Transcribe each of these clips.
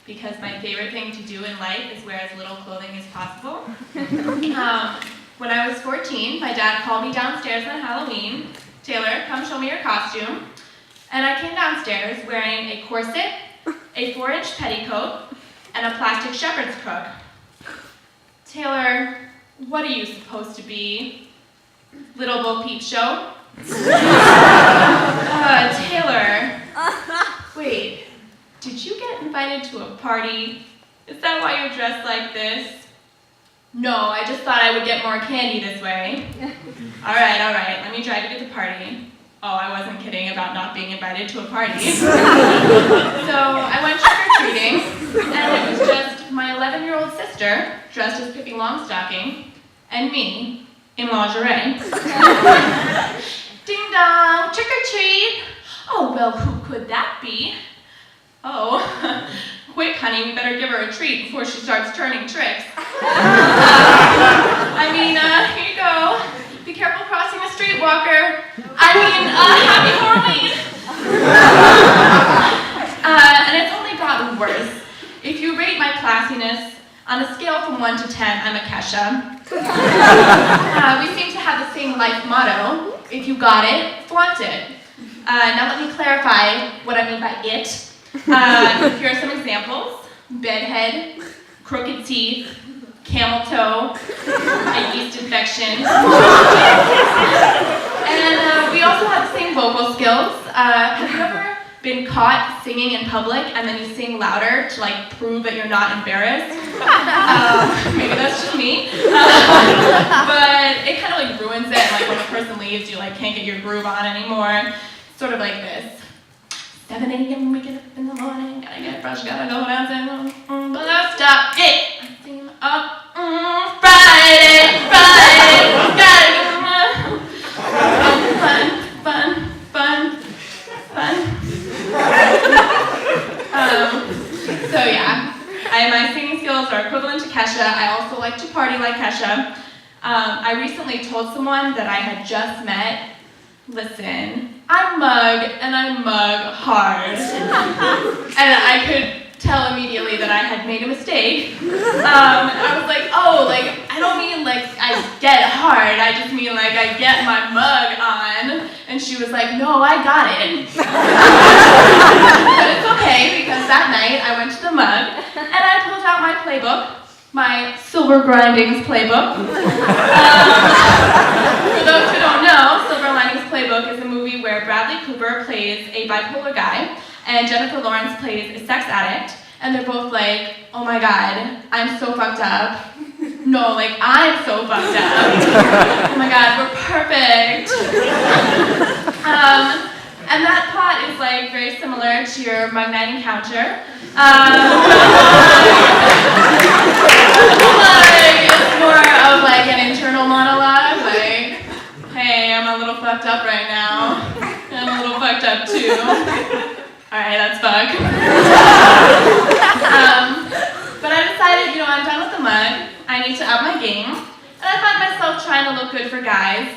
because my favorite thing to do in life is wear as little clothing as possible. When I was 14, my dad called me downstairs on Halloween. Taylor, come show me your costume. And I came downstairs wearing a corset, a 4-inch petticoat, and a plastic shepherd's crook. Taylor, what are you supposed to be? Little Bo Peep Show? Taylor, wait, did you get invited to a party? Is that why you're dressed like this? No, I just thought I would get more candy this way. All right, let me drive you to the party. Oh, I wasn't kidding about not being invited to a party. So I went trick-or-treating, and it was just my 11-year-old sister, dressed as Pippi Longstocking, and me, in lingerie. Ding dong, trick-or-treat. Oh, well, who could that be? Oh, quick, honey, we better give her a treat before she starts turning tricks. Here you go. Be careful crossing a streetwalker. Happy Halloween. And it's only gotten worse. If you rate my classiness on a scale from 1 to 10, I'm a Kesha. We seem to have the same life motto. If you got it, flaunt it. Now let me clarify what I mean by it. Here are some examples. Bedhead, crooked teeth, camel toe, a yeast infection. And we also have the same vocal skills. Have you ever been caught singing in public and then you sing louder to prove that you're not embarrassed? Maybe that's just me. But it kind of ruins it. When a person leaves, you can't get your groove on anymore. Sort of like this. 7 a.m. we get up in the morning, gotta get fresh, gotta go downstairs, but stop it. I seem up, Friday, gotta go, fun. So yeah, my singing skills are equivalent to Kesha. I also like to party like Kesha. I recently told someone that I had just met, listen, I mug, and I mug hard. And I could tell immediately that I had made a mistake. I was like, I don't mean I get hard, I just mean I get my mug on. And she was like, no, I got it. But it's okay, because that night I went to the mug, and I pulled out my playbook, my Silver Grindings playbook. For those who don't know, Silver Linings Playbook is a movie where Bradley Cooper plays a bipolar guy and Jennifer Lawrence plays a sex addict, and they're both like, oh my god, I'm so fucked up. No, I'm so fucked up. Oh my god, we're perfect. And that plot is very similar to your Mug Night encounter. It's more of an internal monologue, hey, I'm a little fucked up right now. I'm a little fucked up too. Alright, that's fuck. But I decided, I'm done with the mug. I need to up my game. And I find myself trying to look good for guys.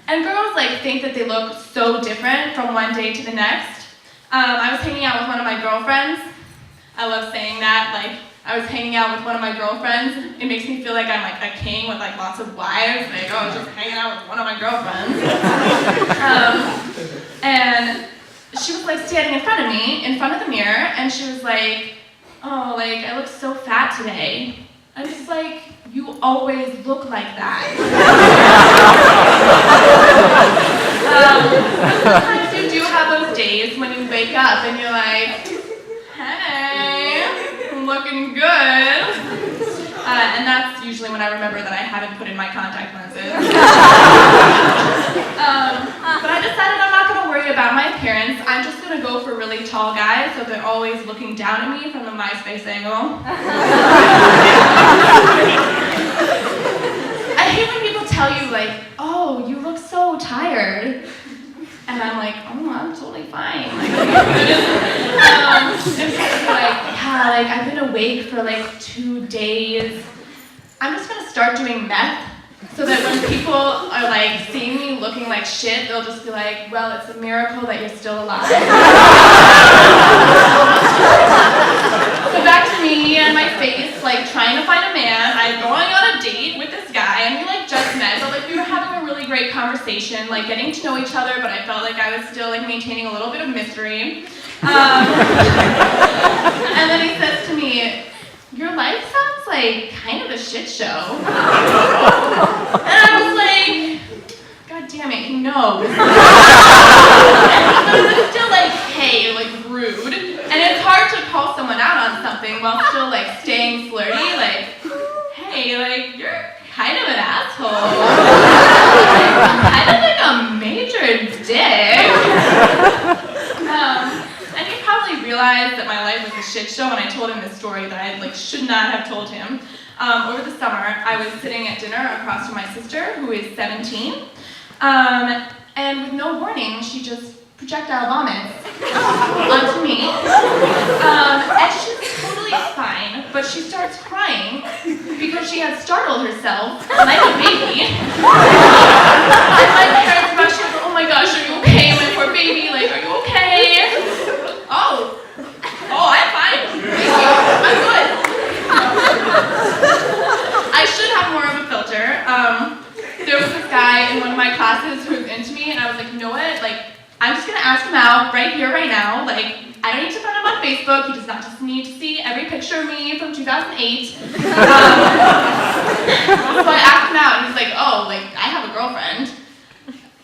And girls think that they look so different from one day to the next. I was hanging out with one of my girlfriends. I love saying that, I was hanging out with one of my girlfriends. It makes me feel like I'm a king with lots of wives. I was just hanging out with one of my girlfriends. And she was standing in front of me, in front of the mirror, and she was like, oh, I look so fat today. I'm just you always look like that. Sometimes you do have those days when you wake up and you're like, hey, I'm looking good. And that's usually when I remember that I haven't put in my contact lenses. But I decided I'm not going to worry about my appearance. I'm just going to go for really tall guys so they're always looking down at me from the MySpace angle. I hate when people tell you, oh, you look so tired. And I'm like, oh, I'm totally fine. I've been awake for 2 days. I'm just gonna start doing meth so that when people are seeing me looking like shit, they'll just be like, well, it's a miracle that you're still alive. So back to like getting to know each other, but I felt like I was still like maintaining a little bit of mystery. And then he says to me, "Your life sounds like kind of a shit show." And I was like, God damn it, he knows. But it was still like, hey, like rude. And it's hard to call someone out on something while still like staying flirty, like, hey, like, you're kind of an asshole. Kind of like a major dick. And he probably realized that my life was a shit show when I told him this story that I like should not have told him. Over the summer, I was sitting at dinner across from my sister, who is 17, and with no warning, she just projectile vomits onto me. And she's totally fine, but she starts crying because she had startled herself like a baby. And my parents rush in, "Oh my gosh, are you okay? My poor baby, like, are you okay?" Oh, I'm fine. Thank you. I'm good. I should have more of a filter. There was this guy in one of my classes who was into me, and I was like, you know what? Like, I'm just gonna ask him out right here, right now. Like, I don't need to find him on Facebook. He does not just need to see every picture of me from 2008. So I asked him out, and he's like, oh, like, I have a girlfriend.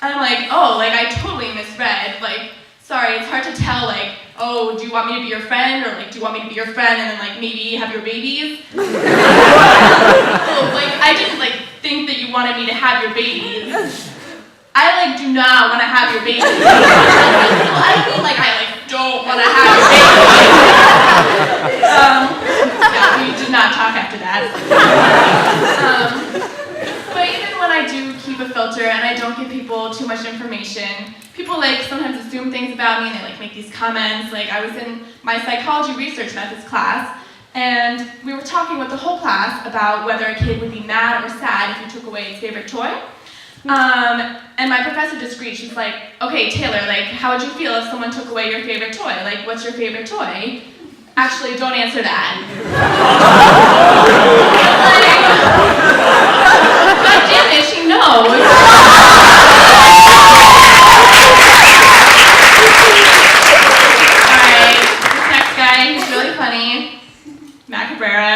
And I'm like, oh, like, I totally misread. Like, sorry, it's hard to tell, like, oh, do you want me to be your friend? Or, like, do you want me to be your friend and then, like, maybe have your babies? Oh, like, I didn't, like, think that you wanted me to have your babies. I, like, do not want to have your babies. I feel like I, like, don't want to have your babies. Yeah, we did not talk after that. But even when I do keep a filter and I don't give people too much information, people like sometimes assume things about me and they like make these comments. Like I was in my psychology research methods class and we were talking with the whole class about whether a kid would be mad or sad if you took away its favorite toy. And my professor disagreed. She's like, okay, Taylor, like how would you feel if someone took away your favorite toy? Like what's your favorite toy? Actually, don't answer that. God damn it, she knows. Alright, this next guy, he's really funny. Matt Cabrera.